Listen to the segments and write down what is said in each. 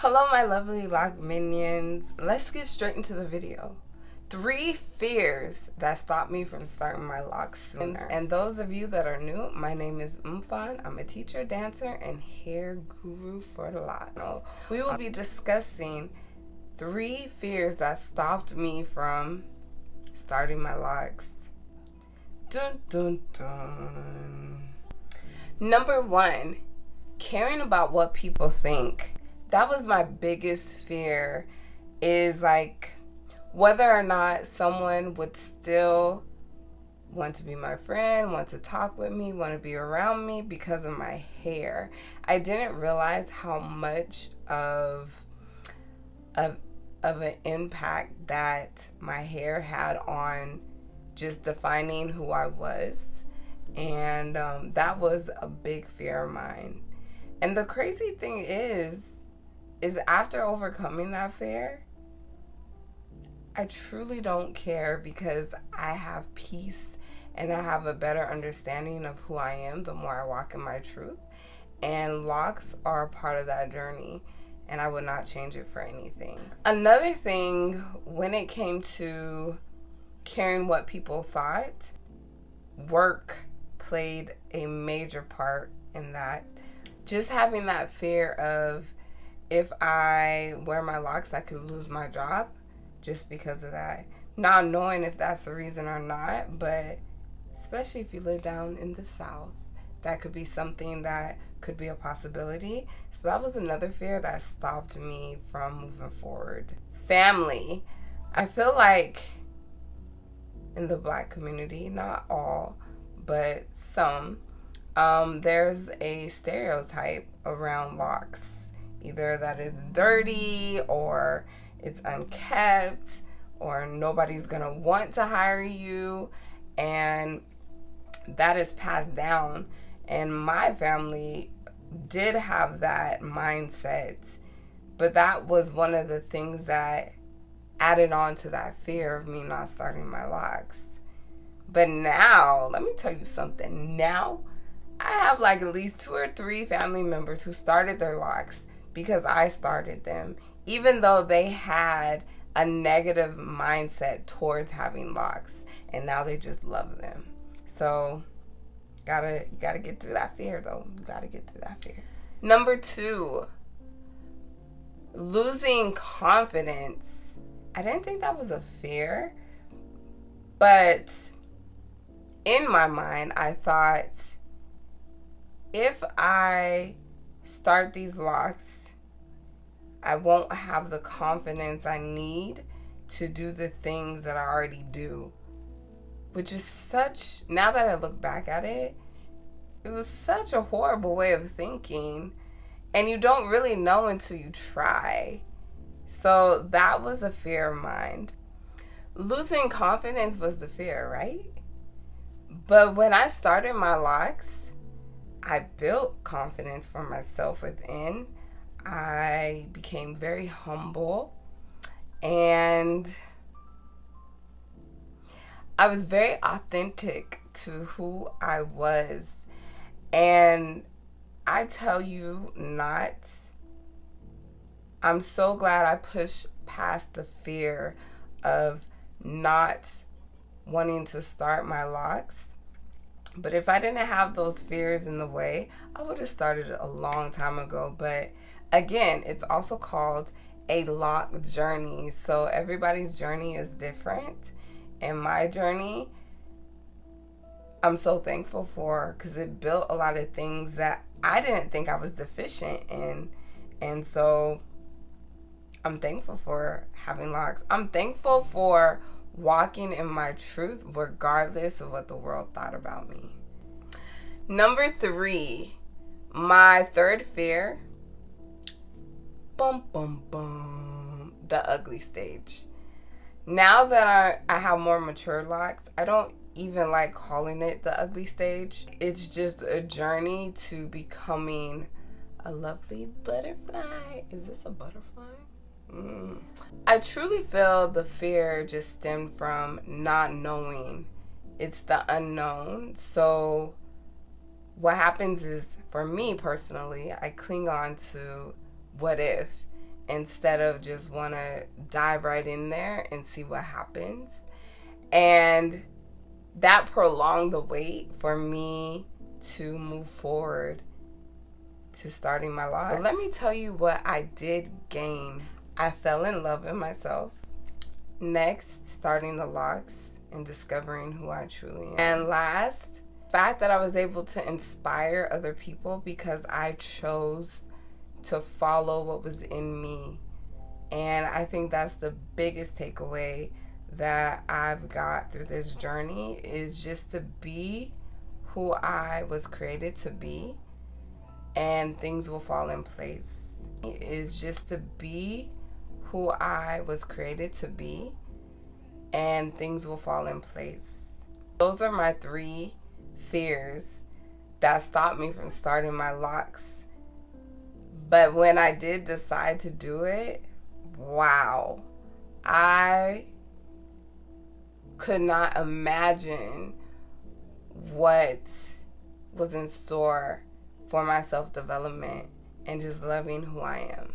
Hello my lovely Loc Minions. Let's get straight into the video. 3 fears that stop me from starting my locks sooner. And those of you that are new, my name is Mfon. I'm a teacher, dancer, and hair guru for locks. We will be discussing 3 fears that stopped me from starting my locks. Dun dun dun. Number 1, caring about what people think. That was my biggest fear, is like whether or not someone would still want to be my friend, want to talk with me, want to be around me because of my hair. I didn't realize how much of an impact that my hair had on just defining who I was. And that was a big fear of mine. And the crazy thing is after overcoming that fear, I truly don't care because I have peace and I have a better understanding of who I am the more I walk in my truth. And locks are a part of that journey, and I would not change it for anything. Another thing, when it came to caring what people thought, work played a major part in that. Just having that fear of, if I wear my locks, I could lose my job just because of that. Not knowing if that's the reason or not, but especially if you live down in the South, that could be something that could be a possibility. So that was another fear that stopped me from moving forward. Family. I feel like in the Black community, not all, but some, there's a stereotype around locks. Either that it's dirty, or it's unkept, or nobody's gonna want to hire you, and that is passed down. And my family did have that mindset, but that was one of the things that added on to that fear of me not starting my locks. But now, let me tell you something. Now, I have like at least 2 or 3 family members who started their locks because I started them, even though they had a negative mindset towards having locks, and now they just love them. So you gotta get through that fear, though. You gotta get through that fear. Number 2, losing confidence. I didn't think that was a fear, but in my mind, I thought, if I start these locks, I won't have the confidence I need to do the things that I already do. Which is such, now that I look back at it, it was such a horrible way of thinking. And you don't really know until you try. So that was a fear of mine. Losing confidence was the fear, right? But when I started my locks, I built confidence for myself within. I became very humble, and I was very authentic to who I was. And I tell you not, I'm so glad I pushed past the fear of not wanting to start my locks. But if I didn't have those fears in the way, I would have started a long time ago. But again, it's also called a loc journey. So everybody's journey is different. And my journey, I'm so thankful for, because it built a lot of things that I didn't think I was deficient in. And so I'm thankful for having locks. I'm thankful for walking in my truth regardless of what the world thought about me. Number 3, my 3rd fear, the ugly stage. Now that I have more mature locks, I don't even like calling it the ugly stage. It's just a journey to becoming a lovely butterfly. Is this a butterfly? I truly feel the fear just stemmed from not knowing. It's the unknown. So what happens is, for me personally, I cling on to what if. instead of just want to dive right in there and see what happens. And that prolonged the wait for me to move forward to starting my Locs. But let me tell you what I did gain. I fell in love with myself. Next, starting the Locs and discovering who I truly am. And last, the fact that I was able to inspire other people because I chose to follow what was in me. And I think that's the biggest takeaway that I've got through this journey, is just to be who I was created to be, and things will fall in place. Is just to be who I was created to be, and things will fall in place. Those are my 3 fears that stopped me from starting my Locs. But when I did decide to do it, wow, I could not imagine what was in store for my self-development and just loving who I am.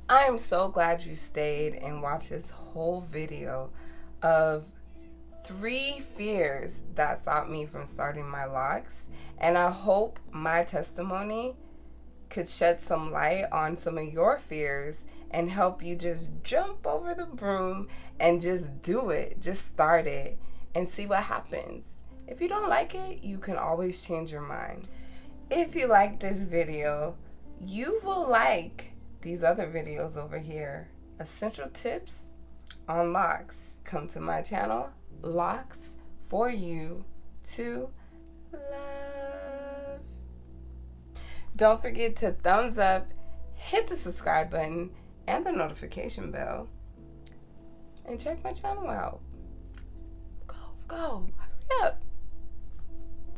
I am so glad you stayed and watched this whole video of 3 fears that stopped me from starting my Locs, and I hope my testimony could shed some light on some of your fears and help you just jump over the broom and just do it. Just start it and see what happens. If you don't like it, you can always change your mind. If you like this video, you will like these other videos over here. Essential tips on Locs. Come to my channel, Locs, for you to love. Don't forget to thumbs up, hit the subscribe button and the notification bell, and check my channel out. Go.